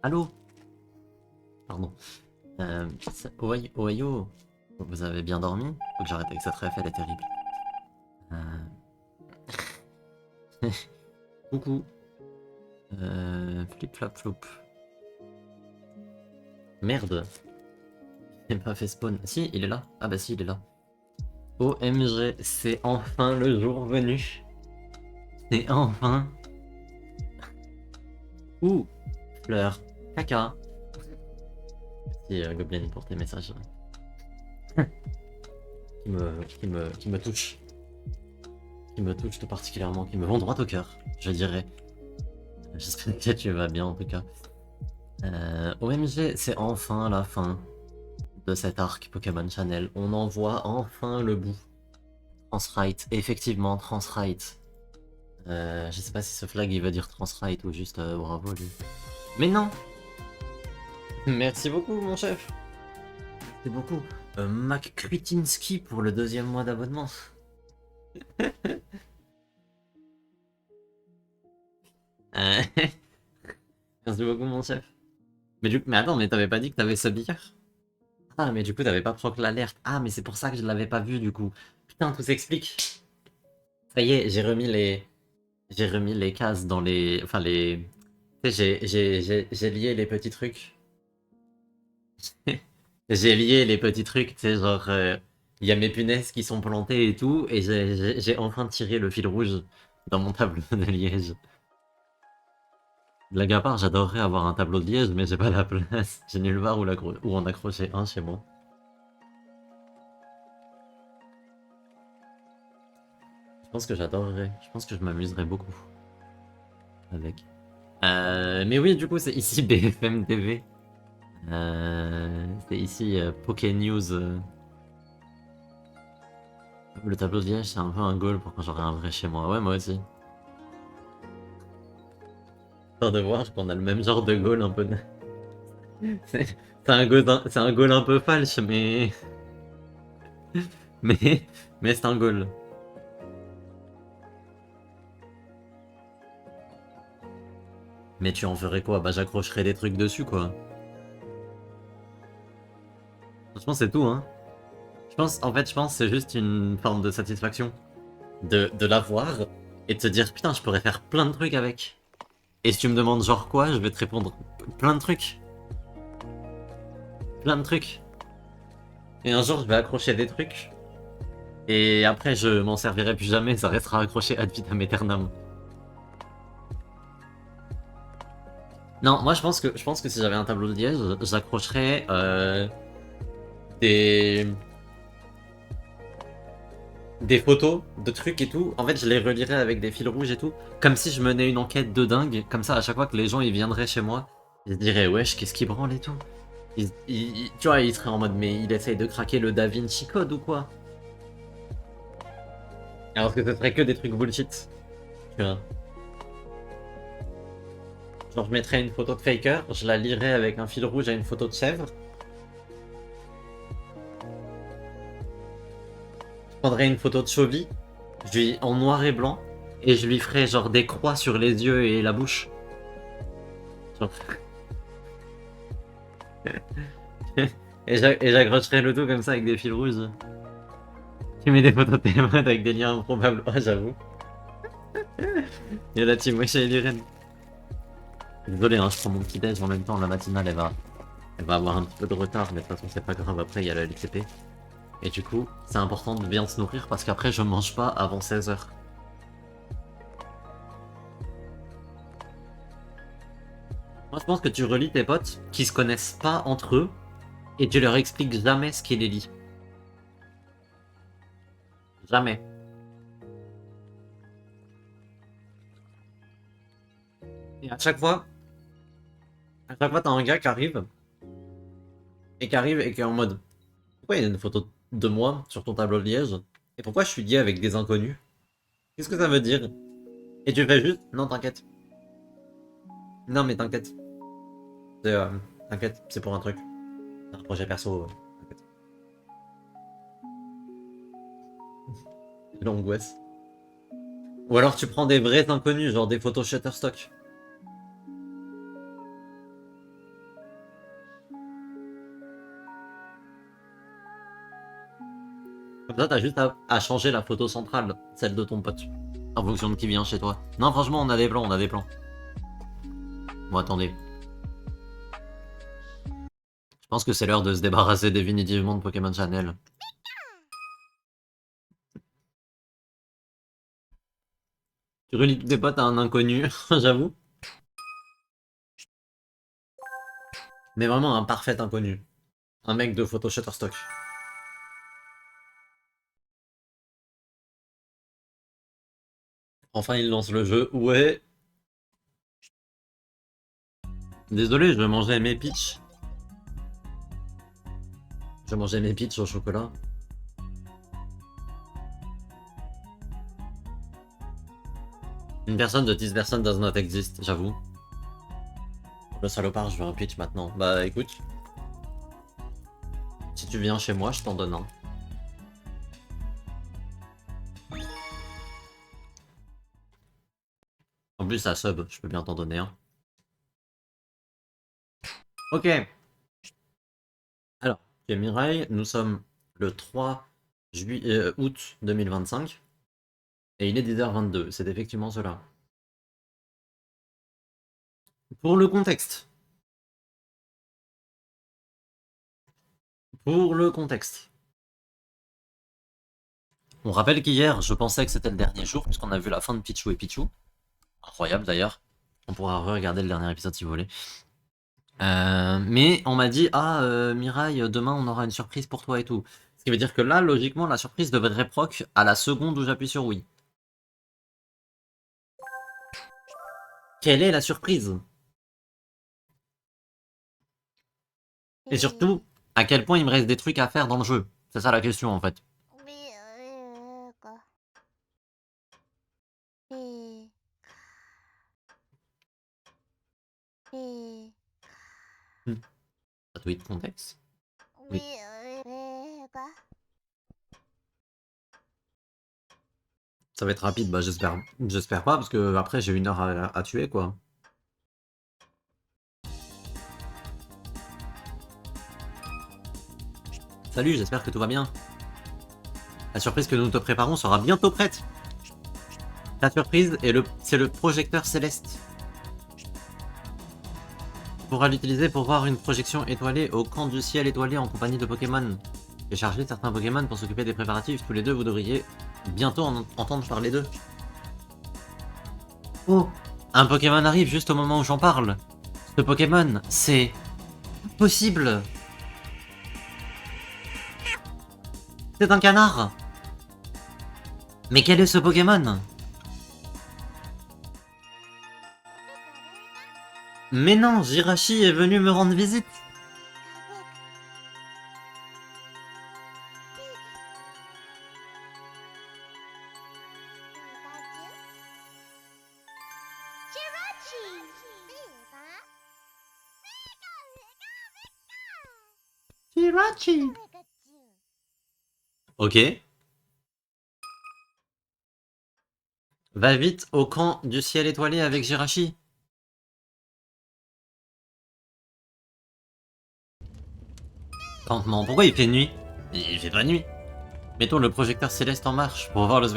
Allô? Pardon. Ohio, vous avez bien dormi? Faut que j'arrête avec cette ref, elle est terrible. Coucou. Flip flap flop. Merde. Il m'a pas fait spawn. Si, il est là. Ah bah si, il est là. OMG, c'est enfin le jour venu. C'est enfin. Ouh, fleur, caca. Merci Goblin pour tes messages. Qui me touchent. Qui me touchent tout particulièrement, qui me vont droit au cœur, je dirais. J'espère que tu vas bien en tout cas. OMG, c'est enfin la fin de cet arc Pokémon Channel. On en voit enfin le bout. Transrite, effectivement, Transrite. Je sais pas si ce flag il veut dire Transrite ou juste bravo lui. Mais non. Merci beaucoup mon chef. Merci beaucoup. Mac Kretinsky pour le 2e mois d'abonnement. Euh, Merci beaucoup mon chef. Mais attends, mais t'avais pas dit que t'avais sub hier? Ah mais du coup t'avais pas proc l'alerte. Ah mais c'est pour ça que je l'avais pas vu du coup. Putain, tout s'explique. Ça y est, j'ai remis les cases dans les, enfin les, tu sais, j'ai lié les petits trucs. J'ai lié les petits trucs, tu sais, genre, il y a mes punaises qui sont plantées et tout, et j'ai enfin tiré le fil rouge dans mon tableau de liège. Blague à part, j'adorerais avoir un tableau de liège, mais j'ai pas la place. J'ai nulle part où en accrocher un chez moi. Je pense que j'adorerais, je pense que je m'amuserais beaucoup avec. Mais oui, du coup, c'est ici BFM TV. C'est ici Poké News. Le tableau de liège, c'est un peu un goal pour quand j'aurai un vrai chez moi. Ouais, moi aussi. Histoire de voir qu'on a le même genre de goal un peu. C'est c'est un goal un peu falche, mais, mais c'est un goal. Mais tu en ferais quoi? Bah, j'accrocherais des trucs dessus, quoi. Franchement, c'est tout, hein. En fait, je pense que c'est juste une forme de satisfaction de l'avoir et de te dire, putain, je pourrais faire plein de trucs avec. Et si tu me demandes genre quoi, je vais te répondre plein de trucs. Plein de trucs. Et un jour, je vais accrocher des trucs. Et après, je m'en servirai plus jamais, ça restera accroché ad vitam aeternam. Non, moi je pense que si j'avais un tableau de liège, j'accrocherais des des photos de trucs et tout. En fait, je les relirais avec des fils rouges et tout, comme si je menais une enquête de dingue. Comme ça, à chaque fois que les gens ils viendraient chez moi, ils se diraient wesh, qu'est-ce qui branle et tout. Tu vois, ils seraient en mode mais il essaye de craquer le Da Vinci Code ou quoi? Alors que ce serait que des trucs bullshit. Tu vois. Genre, je mettrais une photo de Faker, je la lirais avec un fil rouge à une photo de chèvre. Je prendrais une photo de Chovy, en noir et blanc, et je lui ferais genre des croix sur les yeux et la bouche. Genre... et j'accrocherais le tout comme ça avec des fils rouges. Tu mets des photos de tes potes avec des liens improbables. Ah, j'avoue. Il y a la team Wesh et Liren. Désolé, hein, je prends mon petit déj en même temps. La matinale, elle va avoir un petit peu de retard, mais de toute façon, c'est pas grave. Après, il y a la LCP. Et du coup, c'est important de bien se nourrir parce qu'après, je mange pas avant 16h. Moi, je pense que tu relis tes potes qui se connaissent pas entre eux et tu leur expliques jamais ce qui les lie. Jamais. Et à chaque fois, t'as un gars qui arrive et qui est en mode pourquoi il y a une photo de moi sur ton tableau de liège? Et pourquoi je suis lié avec des inconnus? Qu'est-ce que ça veut dire? Et tu fais juste non, t'inquiète. Non, mais t'inquiète. C'est, t'inquiète, c'est pour un truc. C'est un projet perso. T'inquiète. L'angoisse. Ou alors tu prends des vrais inconnus, genre des photos Shutterstock. Comme ça, t'as juste à changer la photo centrale, celle de ton pote, en fonction de qui vient chez toi. Non, franchement, on a des plans, on a des plans. Bon, attendez. Je pense que c'est l'heure de se débarrasser définitivement de Pokémon Channel. Tu relis tous tes potes à un inconnu, j'avoue. Mais vraiment un parfait inconnu. Un mec de photo Shutterstock. Enfin, il lance le jeu. Ouais. Désolé, je mangeais mes peach. Je mangeais mes peach au chocolat. Une personne de 10 personnes does not exist, j'avoue. Le salopard, je veux un peach maintenant. Bah écoute. Si tu viens chez moi, je t'en donne un. En plus, à sub, je peux bien t'en donner un. Ok. Alors, ok, Mireille, nous sommes le 3 août 2025. Et il est 10h22. C'est effectivement cela. Pour le contexte. Pour le contexte. On rappelle qu'hier, je pensais que c'était le dernier jour, puisqu'on a vu la fin de Pichou et Pichou. Incroyable d'ailleurs. On pourra re-regarder le dernier épisode si vous voulez. Mais on m'a dit, Mireille, demain on aura une surprise pour toi et tout. Ce qui veut dire que là, logiquement, la surprise devrait proc à la seconde où j'appuie sur oui. Quelle est la surprise? Et surtout, à quel point il me reste des trucs à faire dans le jeu? C'est ça la question en fait. Ça doit être contexte. Oui. Ça va être rapide, bah j'espère. J'espère pas, parce que après j'ai 1 heure à tuer quoi. Salut, j'espère que tout va bien. La surprise que nous te préparons sera bientôt prête. Ta surprise c'est le projecteur céleste. Tu pourras l'utiliser pour voir une projection étoilée au camp du ciel étoilé en compagnie de Pokémon. J'ai chargé certains Pokémon pour s'occuper des préparatifs. Tous les deux, vous devriez bientôt entendre parler d'eux. Oh, un Pokémon arrive juste au moment où j'en parle. Ce Pokémon, c'est possible. C'est un canard. Mais quel est ce Pokémon? Mais non, Jirachi est venu me rendre visite. Jirachi. Ok. Va vite au camp du ciel étoilé avec Jirachi. Campement, pourquoi il fait nuit? Il fait pas nuit. Mettons le projecteur céleste en marche pour voir le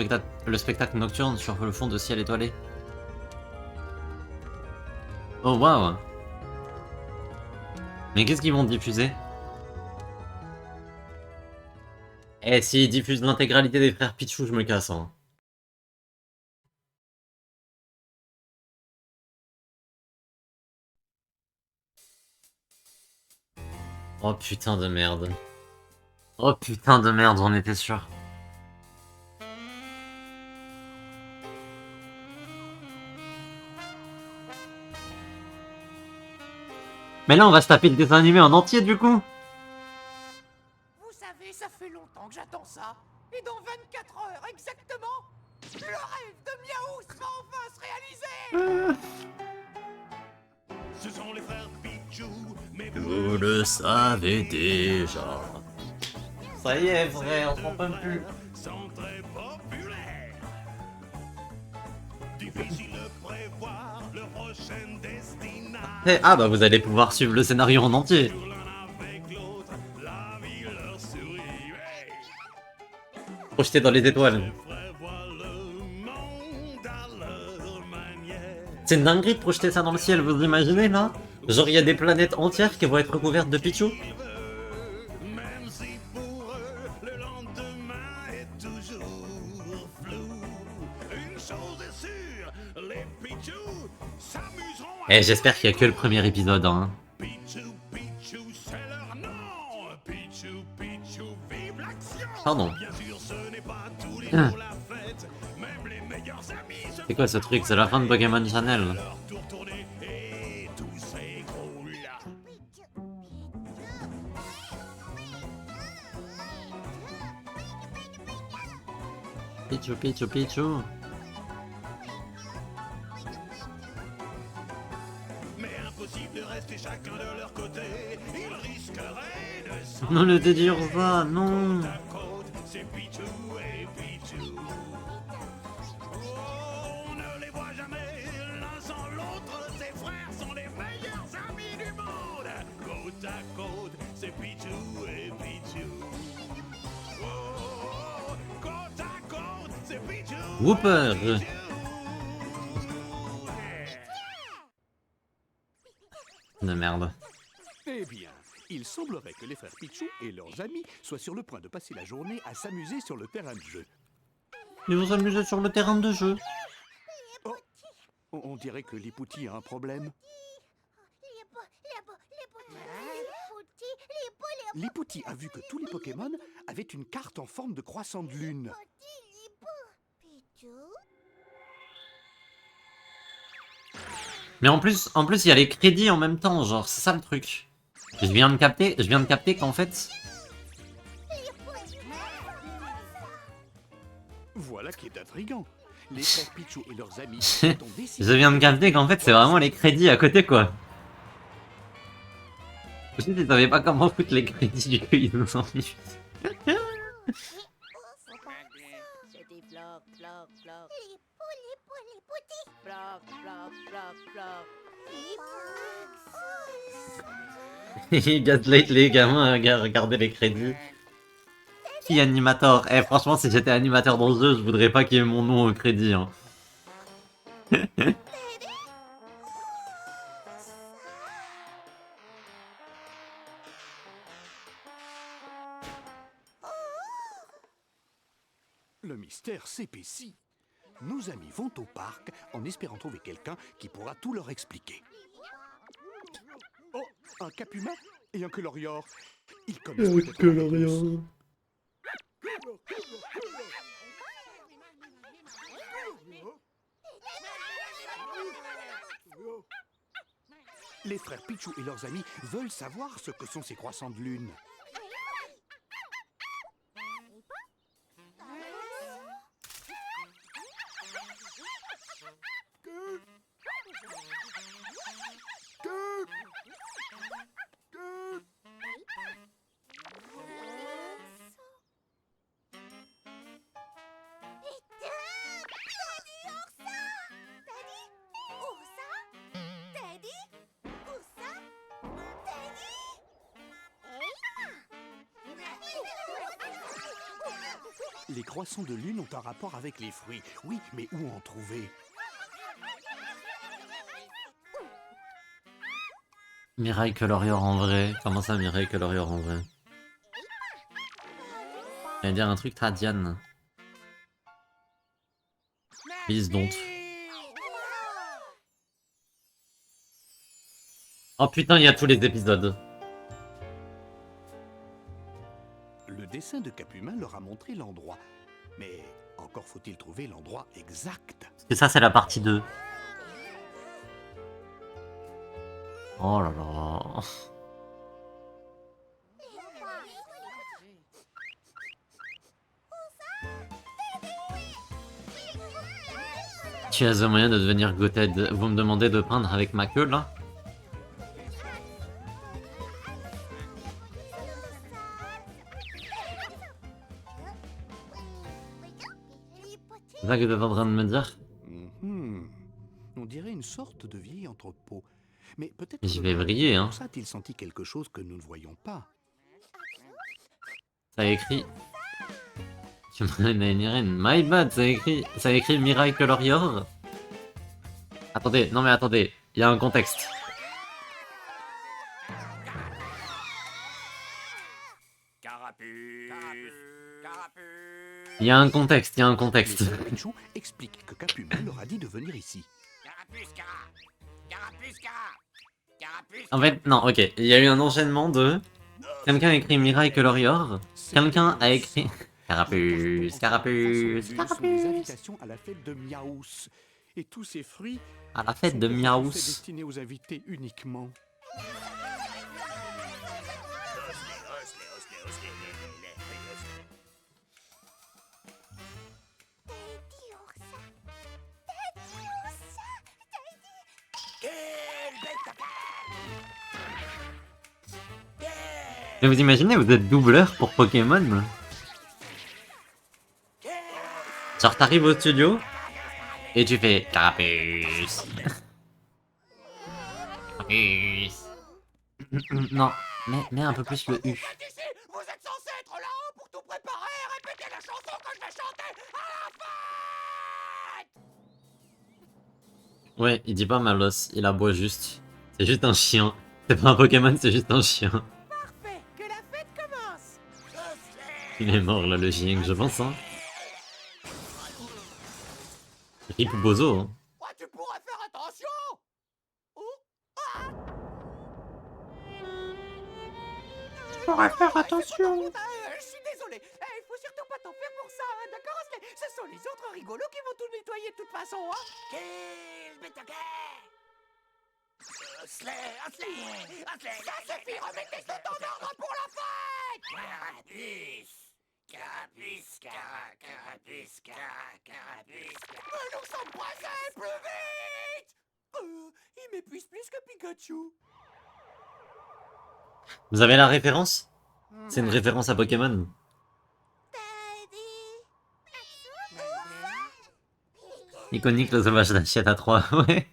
spectacle nocturne sur le fond de ciel étoilé. Oh waouh. Mais qu'est-ce qu'ils vont diffuser? Eh, s'ils diffusent l'intégralité des frères Pichou, je me casse, hein. Oh putain de merde. Oh putain de merde, j'en étais sûr. Mais là, on va se taper le dessin animé en entier, du coup. Vous savez, ça fait longtemps que j'attends ça. Et dans 24 heures exactement, le rêve de Miaou va enfin se réaliser. Ce sont les frères Pichou, mais Vous le savez déjà. Ça y est, frère, on s'en peut plus. sont très populaires. Difficile de prévoir leur prochaine destination. Ah bah vous allez pouvoir suivre le scénario en entier. L'un avec l'autre, la vie leur sourit. Hey. Projeté dans les étoiles. Prévoient le monde à leur manière. C'est une dinguerie de projeter ça dans le ciel, vous imaginez là? Genre il y a des planètes entières qui vont être recouvertes de Pichou. Même si pour eux, le lendemain est toujours flou. Une chose est sûre, les Pichou s'amuseront à Eh, j'espère qu'il y a que le premier épisode, hein. Pichou, Pichou, c'est leur nom. Pichou, Pichou, vive l'action. Pardon. Bien sûr, ce n'est pas tous les Ah. jours la fête. Même les meilleurs amis se C'est quoi ce truc? C'est la fin de Pokémon Channel. leur tour tourner et tout s'écroule. Pichou, Pichou, Pichou. Mais impossible de rester chacun de leur côté. Ils risqueraient de s'en Non, le dire ça, non. côte à côte. C'est Pichou et Pichou. Oh, on ne les voit jamais l'un sans l'autre. Ces frères sont les meilleurs amis du monde. Côte à côte, c'est Pichou et Pichou. Oh, côte à côte, c'est Pichou. Whooper. De merde. Eh bien, il semblerait que les frères Pichou et leurs amis soient sur le point de passer la journée à s'amuser sur le terrain de jeu. Ils vont s'amuser sur le terrain de jeu. On dirait que Lipouti a un problème. Lipouti a vu que tous les Pokémon avaient une carte en forme de croissant de lune. Mais en plus, il y a les crédits en même temps, genre, c'est ça le truc. Je viens de capter qu'en fait... Voilà qui est intriguant. Les frères Pichou et leurs amis ont Je décidé... viens de capter qu'en fait, c'est vraiment les crédits à côté, quoi. Je ne savais pas comment foutre les crédits, du coup, ils nous ont mis. C'était floc, floc, floc. Floc, floc, floc, floc. Ils gaslight les gamins à regarder les crédits. Qui animateur? Eh, franchement, si j'étais animateur dans le jeu, je voudrais pas qu'il y ait mon nom au crédit, hein. Le mystère s'épaissit. Nos amis vont au parc en espérant trouver quelqu'un qui pourra tout leur expliquer. Oh, un Capuma et un Colorior. Ils connaissent peut-être la réponse. Les frères Pichou et leurs amis veulent savoir ce que sont ces croissants de lune. Les croissants de lune ont un rapport avec les fruits. Oui, mais où en trouver? Mireille Colorior en vrai. Comment ça, Mireille Colorior en vrai? J'allais dire un truc Tradian. Please don't. Oh putain, il y a tous les épisodes. Le dessin de Capuma leur a montré l'endroit. Mais encore faut-il trouver l'endroit exact. Et ça, c'est la partie 2. Oh là là. Tu as le moyen de devenir Gothead. Vous me demandez de peindre avec ma queue là? C'est ça que tu es en train de me dire? On dirait une sorte de vieil entrepôt. Mais peut-être Je que vais vriller, hein. ça a-t-il senti quelque chose que nous ne voyons pas. Ça a écrit Tu m'as My bad, ça écrit Miracle Warrior. Attendez, non mais attendez, il y a un contexte. Carapuce. Il y a un contexte, il y a un contexte. Les sœurs Pichou expliquent que Capuma leur a dit de venir ici. Carapuce, cara. Carapuce, cara. Carapuce. En fait, non, ok, il y a eu un enchaînement de... Quelqu'un a écrit Miracle Warrior, quelqu'un a écrit... Carapuce, Carapuce, Sont des Carapuce. invitations à la fête de Miaous. Et tous ces fruits À la fête de sont Miaous. destinés aux invités uniquement. Mais vous imaginez, vous êtes doubleur pour Pokémon? Genre t'arrives au studio et tu fais Carapuce. Carapuce. Non, mais un peu plus le U. Ici, vous êtes censé être là-haut pour tout préparer et répéter la chanson que je vais chanter à la fête. Ouais, il dit pas Malos, il aboie juste. C'est juste un chien. C'est pas un Pokémon, c'est juste un chien. Parfait, que la fête commence. Il est mort là, le chien, je pense, hein. Rip Bozo, hein. Oh, tu pourrais faire attention. Oh, ah. Je pourrais faire C'est attention. pas ta faute, je suis désolé. Il faut surtout pas t'en faire pour ça, hein, d'accord? Ce sont les autres rigolos qui vont tout nettoyer de toute façon, hein. Ça suffit, remettez ce temps en ordre pour la fête. Mais nous sommes pressés, plus vite. Il m'épuise plus que Pikachu. Vous avez la référence? C'est une référence à Pokémon. Iconique le sauvage d'Achiette à 3, ouais.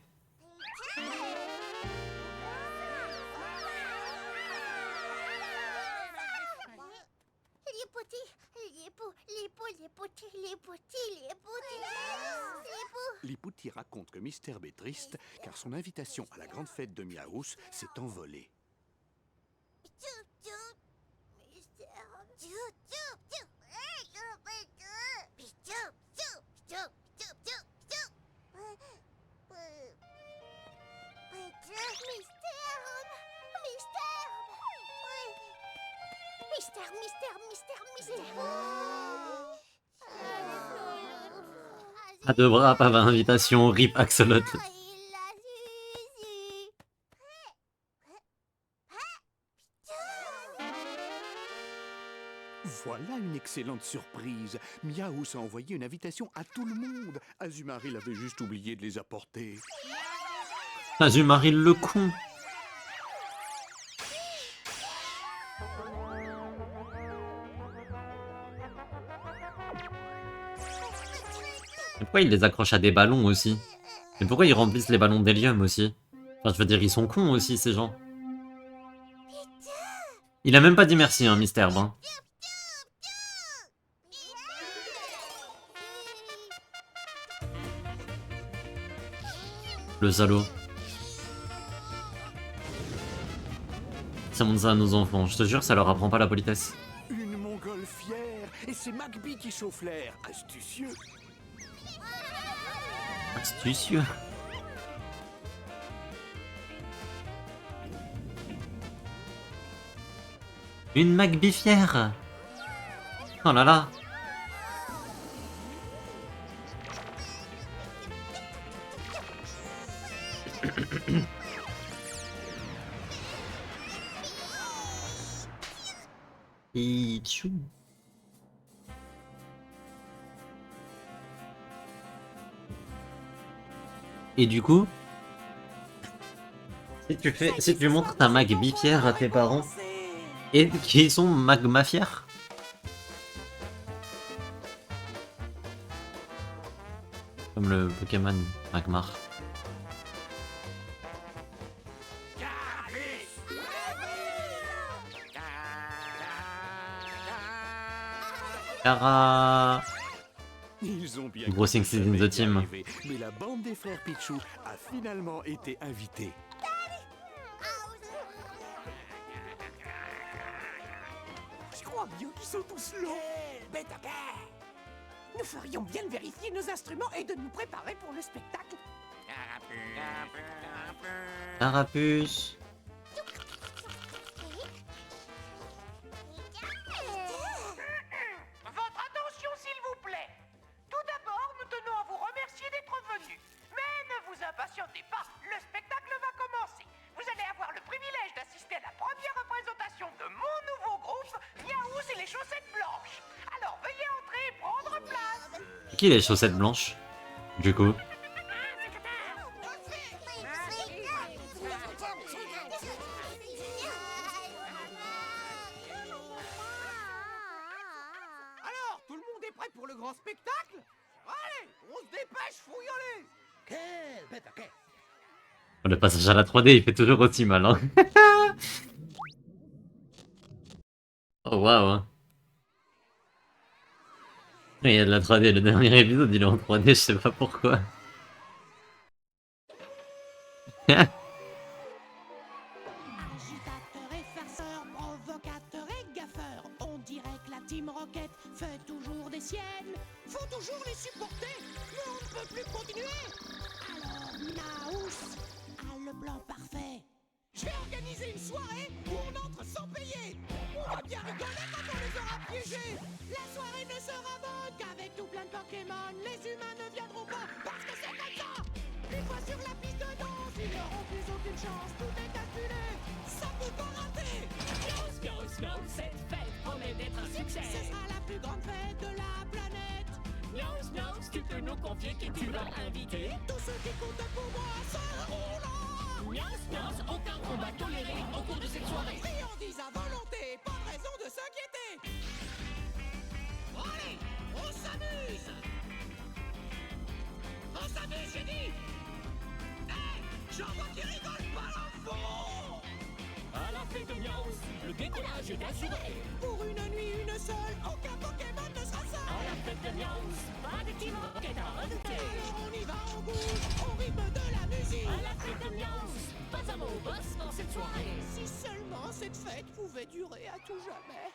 Lipouti raconte que Misterbe est triste car son invitation à la grande fête de Miaous s'est envolée. À deux bras, pas invitation, rip Axolot. Voilà une excellente surprise. Miaous a envoyé une invitation à tout le monde. Azumarill avait juste oublié de les apporter. Azumarill le con. Et pourquoi ils les accrochent à des ballons aussi? Et pourquoi ils remplissent les ballons d'hélium aussi? Enfin, je veux dire, ils sont cons aussi, ces gens. Il a même pas dit merci, hein, Misterbe, hein. Le salaud. Ça montre ça à nos enfants, je te jure, ça leur apprend pas la politesse. Une montgolfière. Et c'est Magby qui chauffe l'air. Astucieux. Astucieux. Une Magbifière. Oh là là. Pichou. Et du coup, si tu montres ta Magbifière à tes parents, et qui sont magmafières, comme le Pokémon Magmar. Cara. Ils ont bien Gros cru que Six in ça the allait team. arriver, mais la bande des frères Pichou a finalement été invitée. Je crois bien qu'ils sont tous là. Bête à quai. Nous ferions bien de vérifier nos instruments et de nous préparer pour le spectacle. Carapuce. Votre attention, s'il vous plaît. Tout d'abord, nous tenons à vous remercier d'être venus. Mais ne vous impatientez pas, le spectacle va commencer. Vous allez avoir le privilège d'assister à la première représentation de mon nouveau groupe, Miaous et les chaussettes blanches. Alors veuillez entrer et prendre place. Qui les chaussettes blanches? Du coup. Alors, tout le monde est prêt pour le grand spectacle? Allez, on se dépêche, faut y aller. Quelle bête à quai. Le passage à la 3D, il fait toujours aussi mal, hein. Oh waouh. Hein. Il y a de la 3D, le dernier épisode il est en 3D, je sais pas pourquoi. Agitateur et farceur, provocateur et gaffeur. On dirait que la Team Rocket fait toujours des siennes. Faut toujours les supporter, mais on ne peut plus continuer. Alors, Naous a le plan parfait. Je vais organiser une soirée où on entre sans payer. On va bien rigoler quand on les aura piégés. La soirée ne sera bonne qu'avec tout plein de Pokémon. Les humains ne viendront pas parce que c'est comme ça. Une fois sur la piste de danse, ils n'auront plus aucune chance. Tout est calculé, ça peut pas rater. Cette fête promet d'être un succès. Ce sera la plus grande fête de la planète. Tu peux nous confier qui tu vas inviter. Tous ceux qui comptent pour moi seront là. Aucun combat toléré au cours de cette soirée. Friandises à volonté, pas de raison de s'inquiéter. Allez, on s'amuse. On s'amuse, j'ai dit. Hé, j'en vois qui rigolent pas là au fond. À la fête de Miaous, le décollage est assuré. Pour une nuit, une seule, aucun Pokémon ne sera À seul. la fête de Miaous, pas de Team Rocket à redouter. Alors on y va, on bouge, au rythme de la musique. À la fête de Miaous, pas un mot boss dans cette soirée. Si seulement cette fête pouvait durer à tout jamais.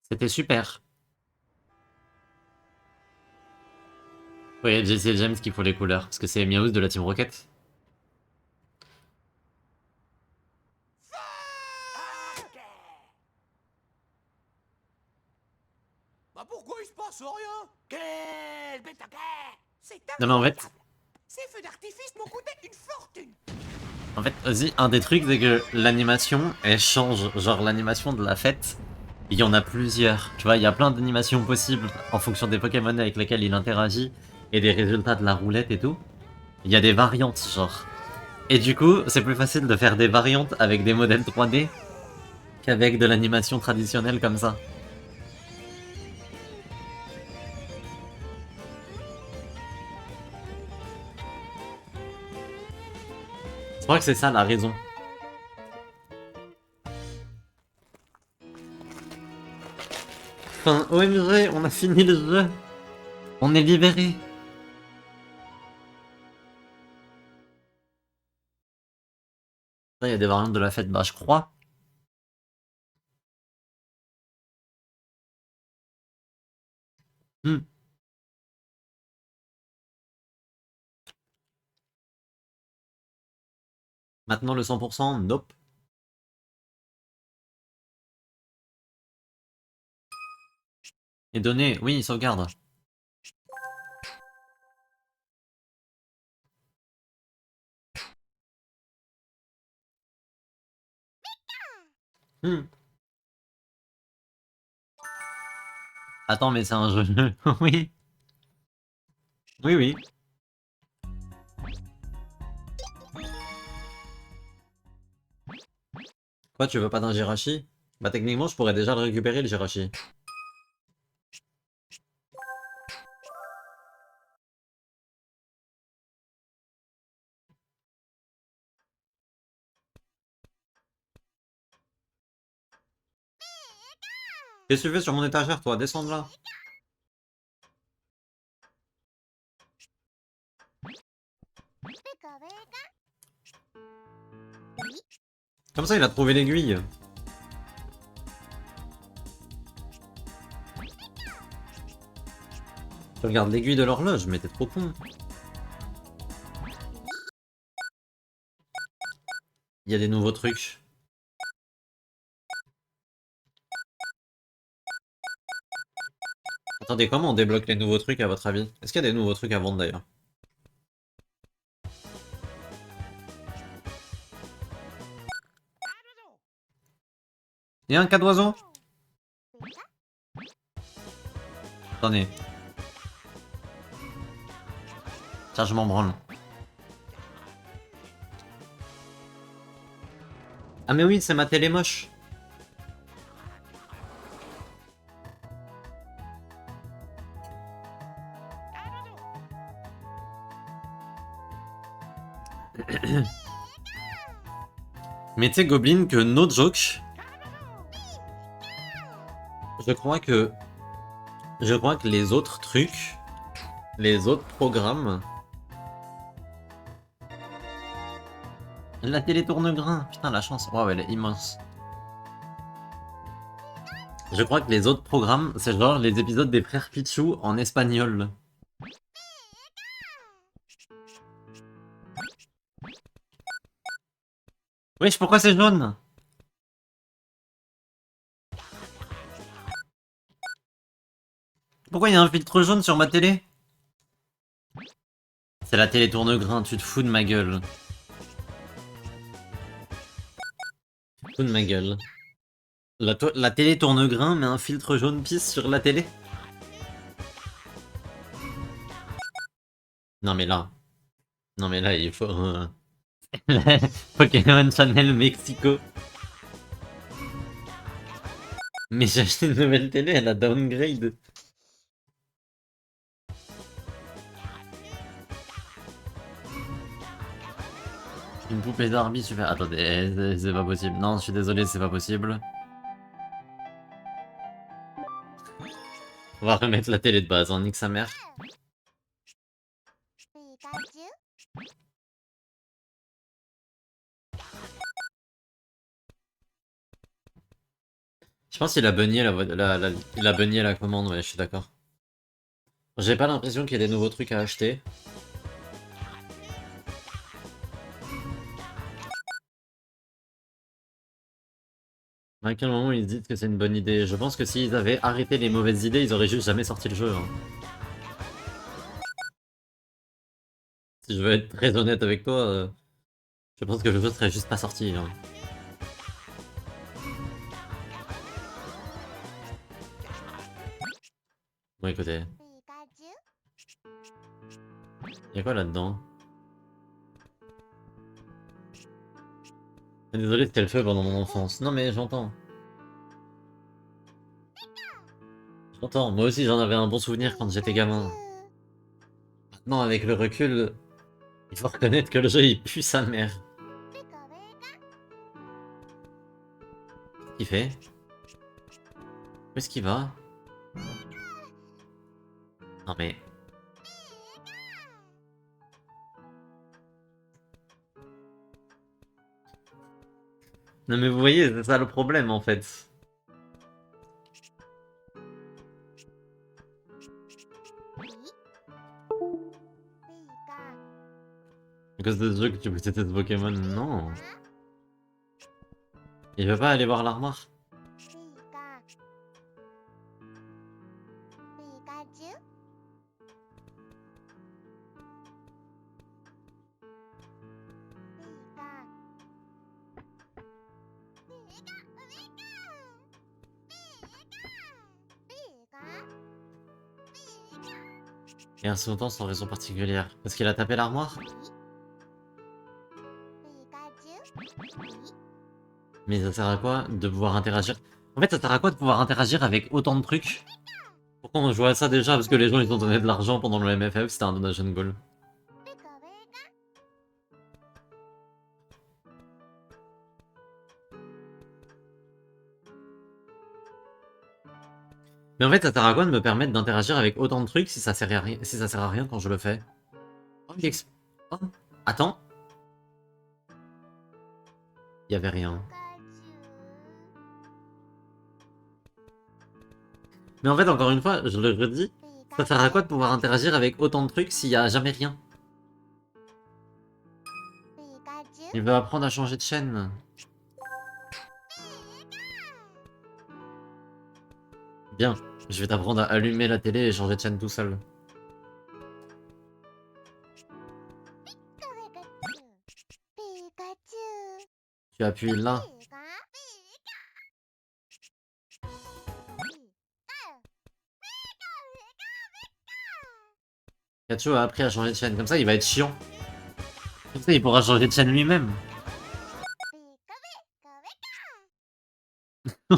C'était super. Oui, c'est James qui faut les couleurs, parce que c'est Miaous de la Team Rocket. Bah pourquoi il se passe rien? Quelle bête à quai. C'est Non mais en fait, incroyable. Ces feux d'artifice m'ont coûté une fortune. aussi, un des trucs, c'est que l'animation, elle change. Genre, l'animation de la fête, il y en a plusieurs. Tu vois, il y a plein d'animations possibles en fonction des Pokémon avec lesquels il interagit et des résultats de la roulette et tout. Il y a des variantes, genre. Et du coup, c'est plus facile de faire des variantes avec des modèles 3D qu'avec de l'animation traditionnelle comme ça. Je crois que c'est ça la raison. Enfin, OMG, on a fini le jeu. On est libéré. Il y a des variantes de la fête, bah je crois. Hmm. Maintenant le 100%, nope. Les données, oui, sauvegarde. Hmm. Attends, mais c'est un jeu. Oui. Oui, oui. Quoi, tu veux pas d'un Jirachi? Bah techniquement, je pourrais déjà le récupérer, le Jirachi. Qu'est-ce que tu fais sur mon étagère, toi? Descends de là. Comme ça, il a trouvé l'aiguille. Tu regardes l'aiguille de l'horloge, mais t'es trop con. Il y a des nouveaux trucs. Attendez, comment on débloque les nouveaux trucs à votre avis? Est-ce qu'il y a des nouveaux trucs à vendre d'ailleurs? Il y a un cas d'oiseau? Attendez. Ça, je m'en branle. Ah mais oui, c'est ma télé moche. Mais tu sais, Goblin, que no joke, je crois que les autres trucs, les autres programmes, la télé tourne-grain, putain la chance, waouh elle est immense. Je crois que les autres programmes, c'est genre les épisodes des frères Pichou en espagnol. Wesh, pourquoi c'est jaune? Pourquoi il y a un filtre jaune sur ma télé? C'est la télé tourne-grain, tu te fous de ma gueule. Tu te fous de ma gueule. La télé tourne-grain, mais un filtre jaune pisse sur la télé? Non mais là. Non mais là, il faut... Pokémon Channel Mexico. Mais j'ai acheté une nouvelle télé, elle a downgrade. Une poupée d'Arby, super. Attendez, c'est pas possible. Non, je suis désolé, c'est pas possible. On va remettre la télé de base, hein, nique sa mère. Je pense qu'il a bunny il a bunny la commande, ouais, je suis d'accord. J'ai pas l'impression qu'il y ait des nouveaux trucs à acheter. À quel moment ils disent que c'est une bonne idée? Je pense que s'ils avaient arrêté les mauvaises idées, ils auraient juste jamais sorti le jeu. Hein. Si je veux être très honnête avec toi, je pense que le jeu serait juste pas sorti. Hein. Bon écoutez. Y'a quoi là-dedans? Désolé, c'était le feu pendant mon enfance. Non mais j'entends. J'entends, moi aussi j'en avais un bon souvenir quand j'étais gamin. Maintenant avec le recul, il faut reconnaître que le jeu il pue sa mère. Qu'est-ce qu'il fait? Où est-ce qu'il va? Non mais... Non mais vous voyez, c'est ça le problème en fait. À cause de ce jeu que tu possèdes ce Pokémon, non. Il veut pas aller voir l'armoire. Et un second temps sans raison particulière. Parce qu'il a tapé l'armoire? Mais ça sert à quoi de pouvoir interagir? En fait, ça sert à quoi de pouvoir interagir avec autant de trucs? Pourquoi on joue à ça déjà? Parce que les gens ils ont donné de l'argent pendant le MFF, c'était un donation goal. Mais en fait, ça sert à quoi de me permettre d'interagir avec autant de trucs si ça sert à rien, si ça sert à rien quand je le fais? Oh, oh, attends. Il y avait rien. Mais en fait, encore une fois, je le redis, ça sert à quoi de pouvoir interagir avec autant de trucs s'il y a jamais rien? Il veut apprendre à changer de chaîne. Bien, je vais t'apprendre à allumer la télé et changer de chaîne tout seul. Tu appuies là. Pikachu a appris à changer de chaîne, comme ça il va être chiant. Comme ça il pourra changer de chaîne lui-même.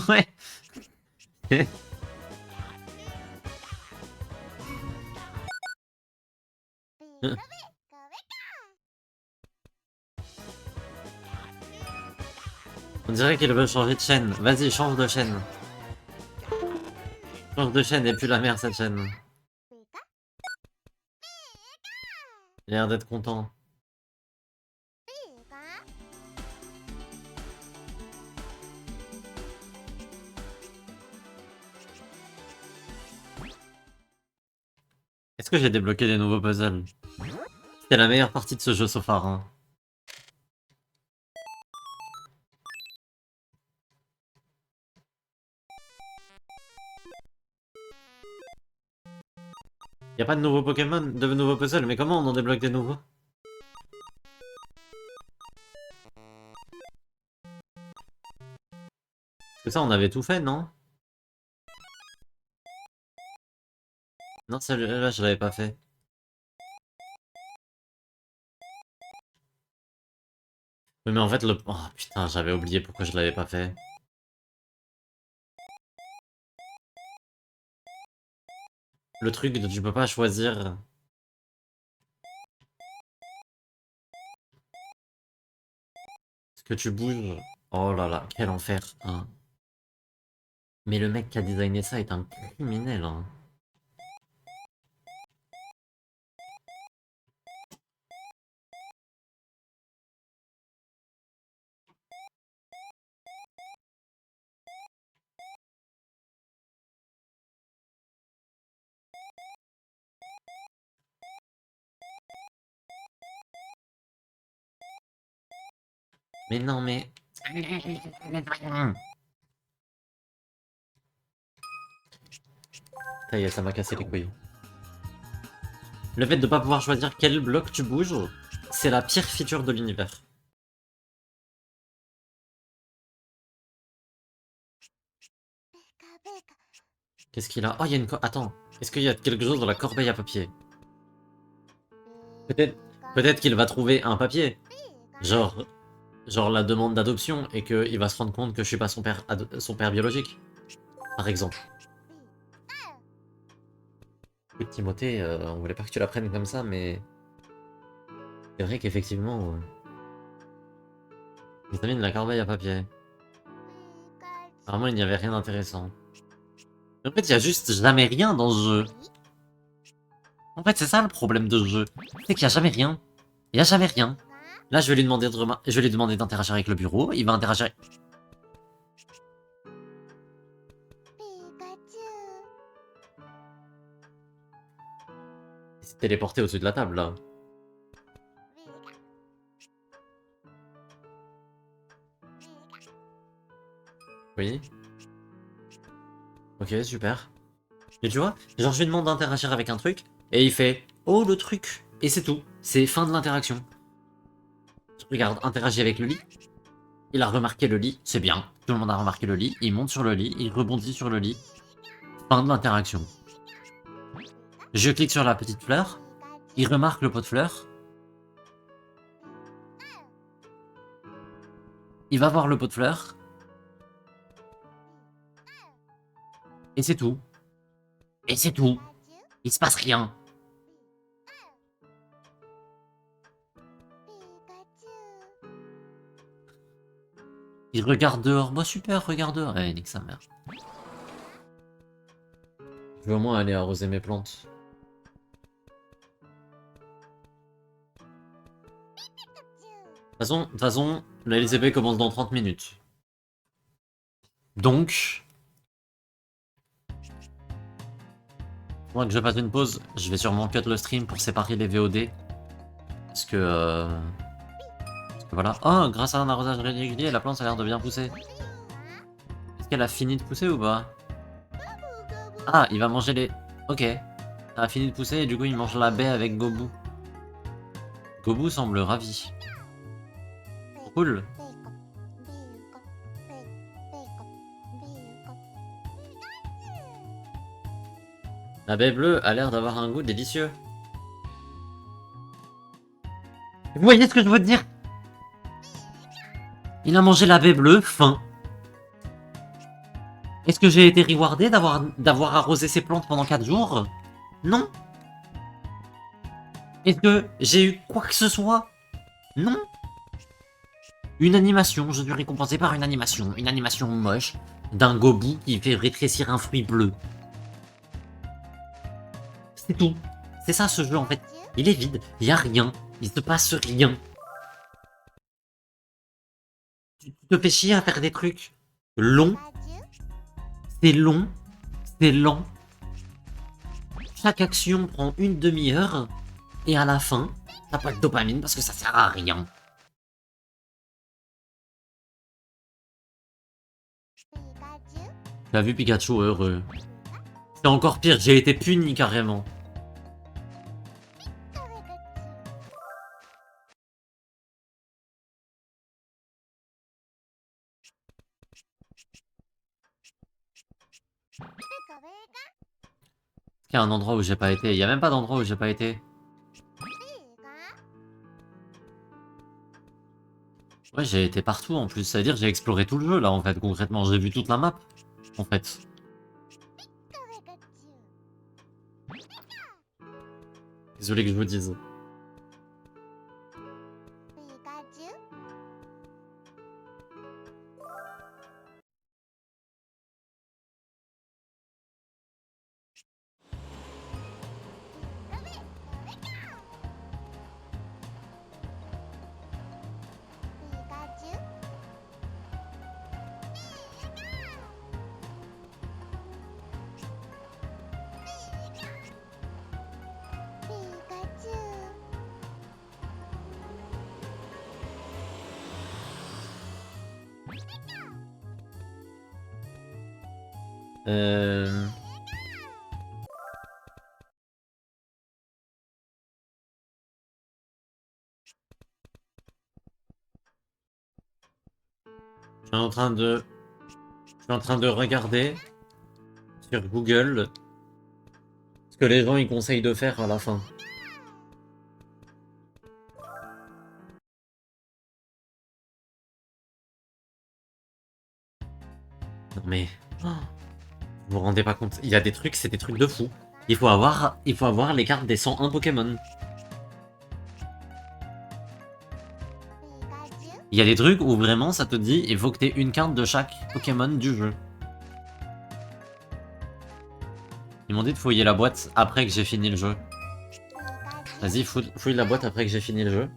Ouais. On dirait qu'il veut changer de chaîne. Vas-y, change de chaîne. Change de chaîne et plus la merde cette chaîne. Il a l'air d'être content. Est-ce que j'ai débloqué des nouveaux puzzles? C'était la meilleure partie de ce jeu so far, hein. Y a pas de nouveaux Pokémon, de nouveaux puzzles, mais comment on en débloque des nouveaux? Parce que ça on avait tout fait, non? Non, celui-là je l'avais pas fait. Oui, mais en fait le... Oh putain, j'avais oublié pourquoi je l'avais pas fait. Le truc de tu peux pas choisir... ce que tu bouges. Oh là là, quel enfer, hein. Mais le mec qui a designé ça est un criminel, hein. Mais non, mais... Ça y est, ça m'a cassé les couilles. Le fait de pas pouvoir choisir quel bloc tu bouges, c'est la pire feature de l'univers. Qu'est-ce qu'il a? Oh, il y a une... Attends, est-ce qu'il y a quelque chose dans la corbeille à papier? Peut-être qu'il va trouver un papier. Genre la demande d'adoption et qu'il va se rendre compte que je suis pas son père biologique. Par exemple. Écoute, Timothée, on voulait pas que tu l'apprennes comme ça, mais... C'est vrai qu'effectivement... Ils amènent la corbeille à papier. Apparemment, il n'y avait rien d'intéressant. En fait, il y a juste jamais rien dans ce jeu. En fait, c'est ça le problème de ce jeu. C'est qu'il y a jamais rien. Il y a jamais rien. Là, je vais lui demander d'interagir avec le bureau. Il va interagir. Il s'est téléporté au-dessus de la table, là. Oui. Ok, super. Et tu vois, genre je lui demande d'interagir avec un truc, et il fait « Oh, le truc !» Et c'est tout. C'est fin de l'interaction. Regarde, interagit avec le lit. Il a remarqué le lit, c'est bien. Tout le monde a remarqué le lit, il monte sur le lit, il rebondit sur le lit. Fin de l'interaction. Je clique sur la petite fleur, il remarque le pot de fleurs. Il va voir le pot de fleurs. Et c'est tout. Et c'est tout. Il se passe rien. Il regarde dehors. Moi super, regarde dehors. Eh, nique sa mère. Je vais au moins aller arroser mes plantes. De toute façon, la LCP commence dans 30 minutes. Donc... Faudra que je fasse une pause. Je vais sûrement cut le stream pour séparer les VOD. Parce que voilà. Oh, grâce à un arrosage régulier, la plante a l'air de bien pousser. Est-ce qu'elle a fini de pousser ou pas? Ah, il va manger les... Ok. Ça a fini de pousser et du coup il mange la baie avec Gobu. Gobu semble ravi. Cool. La baie bleue a l'air d'avoir un goût délicieux. Vous voyez ce que je veux dire? Il a mangé la baie bleue, fin. Est-ce que j'ai été rewardé d'avoir arrosé ces plantes pendant 4 jours? Non. Est-ce que j'ai eu quoi que ce soit? Non. Une animation, je suis récompensé par une animation moche d'un Gobu qui fait rétrécir un fruit bleu. C'est tout. C'est ça ce jeu en fait. Il est vide, il y a rien, il se passe rien. Tu te fais chier à faire des trucs longs. C'est long, c'est lent. Chaque action prend une demi-heure et à la fin, t'as pas de dopamine parce que ça sert à rien. T'as vu Pikachu heureux. C'est encore pire, j'ai été puni carrément. Il y a un endroit où j'ai pas été. Il y a même pas d'endroit où j'ai pas été. Ouais, j'ai été partout en plus. C'est-à-dire j'ai exploré tout le jeu là en fait. Concrètement, j'ai vu toute la map. En fait. Désolé que je vous dise. Je suis en train de regarder sur Google ce que les gens ils conseillent de faire à la fin. Non mais... Oh, vous vous rendez pas compte, il y a des trucs, c'est des trucs de fou. Il faut avoir les cartes des 101 Pokémon. Il y a des trucs où vraiment ça te dit il faut que t'aies une carte de chaque Pokémon du jeu. Ils m'ont dit de fouiller la boîte après que j'ai fini le jeu. Vas-y, fouille la boîte après que j'ai fini le jeu.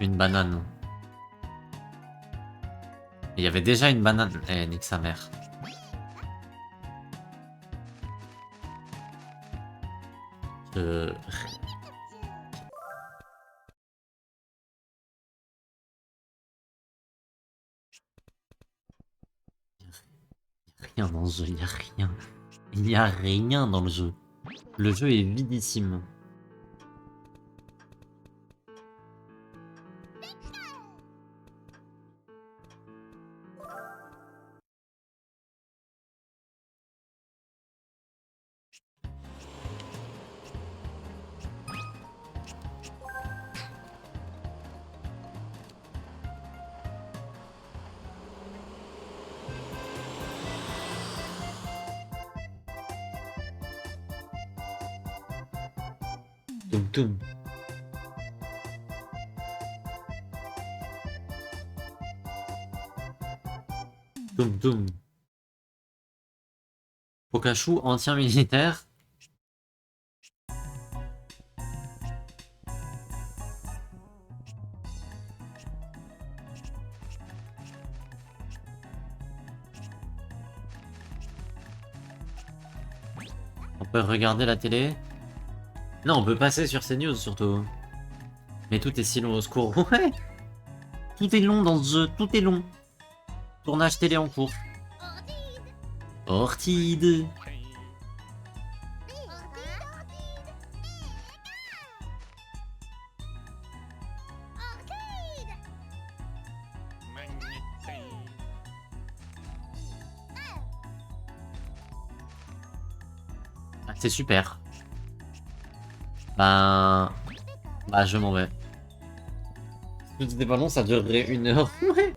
Une banane. Il y avait déjà une banane. Eh, nique sa mère. Rien dans ce jeu, il n'y a rien. Il n'y a rien dans le jeu. Le jeu est vidissime. Toum toum. Doum doum. Pokachu, ancien militaire. On peut regarder la télé. Non, on peut passer sur CNews surtout. Mais tout est si long au secours. Ouais. Tout est long dans ce jeu, tout est long. Tournage télé en cours. Ortide. Ah, c'est super. Bah je m'en vais. Si c'était pas long, ça durerait 1 heure. Ouais.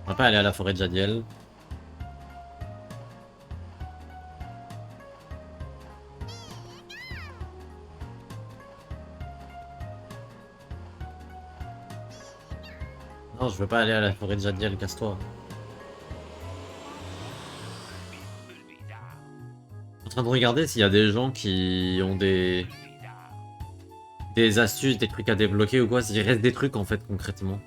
On va pas aller à la forêt de Jadiel. Non, je veux pas aller à la forêt de Jadiel, casse-toi. Je suis en train de regarder s'il y a des gens qui ont des astuces, des trucs à débloquer ou quoi, s'il reste des trucs en fait concrètement.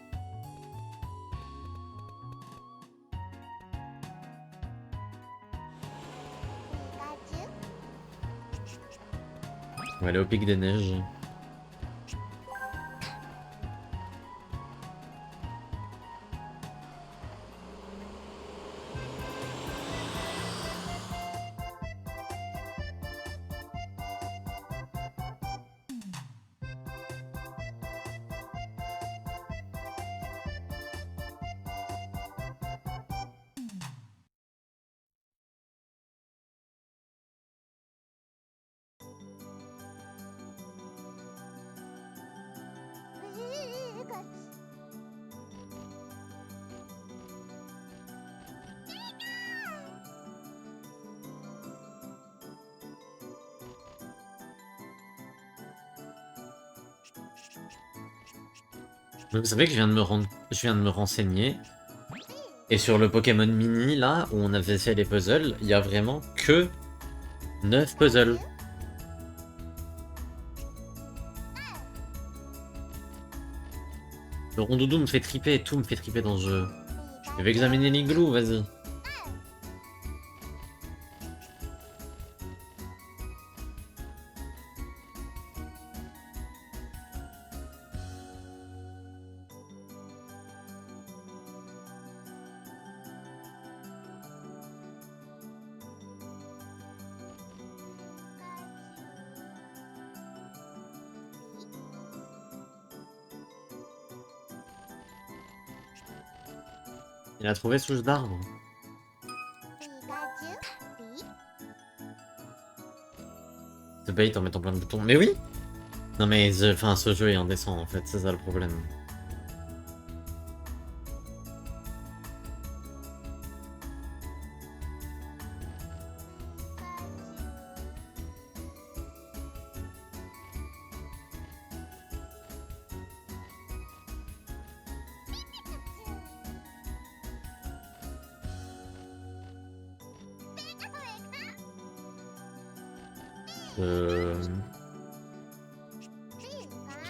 On va aller au pic des neiges. Vous savez que je viens de me renseigner. Et sur le Pokémon Mini, là, où on avait fait les puzzles, il y a vraiment que 9 puzzles. Le rondoudou me fait triper, tout me fait triper dans ce jeu. Je vais examiner l'igloo, vas-y. Il a trouvé souche d'arbre. The bait en mettant plein de boutons. Mais oui. Non mais, enfin, ce jeu est indécent en fait, c'est ça le problème.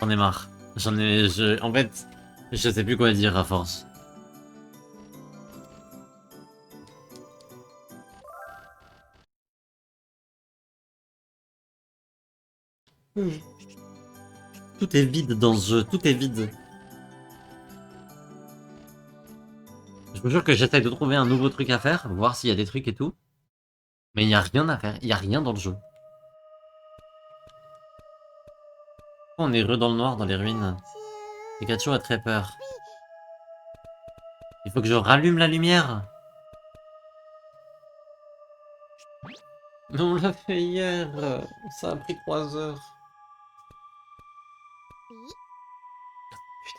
J'en ai marre. En fait, je sais plus quoi dire à force. Tout est vide dans ce jeu, tout est vide. Je vous jure que j'essaie de trouver un nouveau truc à faire, voir s'il y a des trucs et tout. Mais il n'y a rien à faire, il n'y a rien dans le jeu. On est heureux dans le noir, dans les ruines. Pikachu a très peur. Il faut que je rallume la lumière. Mais on l'a fait hier. Ça a pris 3 heures.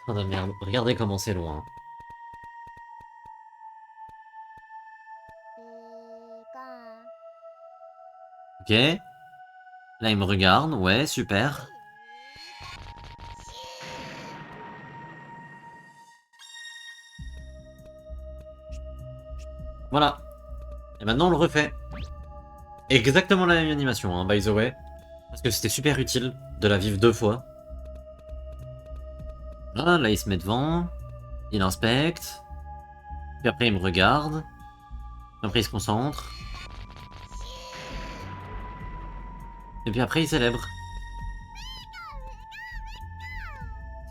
Putain de merde. Regardez comment c'est loin. Ok. Là, il me regarde. Ouais, super. Voilà. Et maintenant, on le refait. Exactement la même animation, hein, by the way. Parce que c'était super utile de la vivre 2 fois. Là, il se met devant. Il inspecte. Puis après, il me regarde. Après, il se concentre. Et puis après, il célèbre.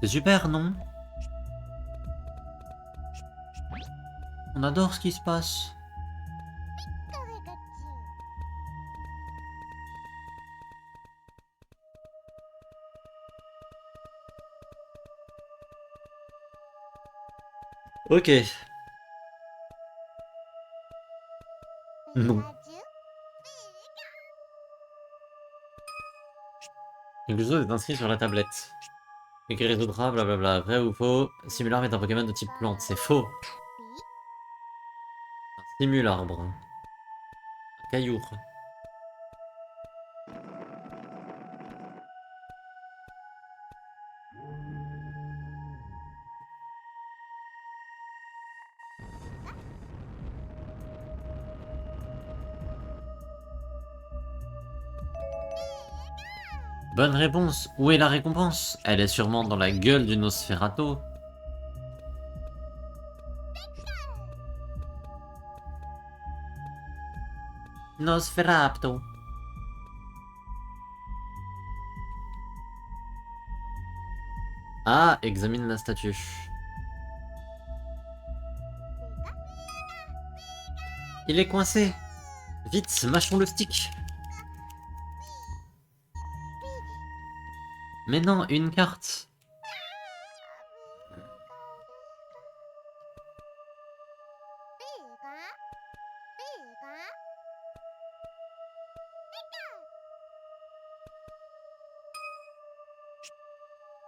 C'est super, non? On adore ce qui se passe. Ok. Non. Quelque chose est inscrit sur la tablette. Écrit résoudra, blablabla. Vrai ou faux? Simularbre est un Pokémon de type plante. C'est faux. Un simularbre. Un caillour. Bonne réponse. Où est la récompense? Elle est sûrement dans la gueule du Nosferatu. Nosferatu. Ah, examine la statue. Il est coincé. Vite, mâchons le stick. Mais non, une carte.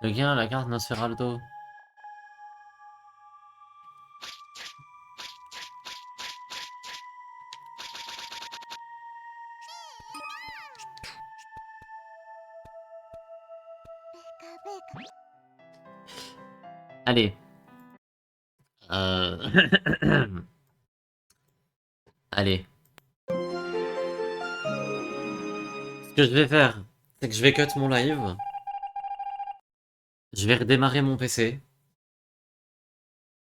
Le gain à la carte Nosferatu. Allez. Allez. Ce que je vais faire, c'est que je vais cut mon live. Je vais redémarrer mon PC.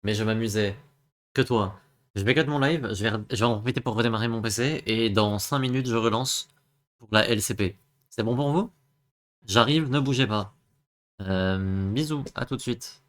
Mais je m'amusais. Que toi. Je vais cut mon live, je vais en profiter pour redémarrer mon PC. Et dans 5 minutes, je relance pour la LCP. C'est bon pour vous? J'arrive, ne bougez pas. Bisous, à tout de suite.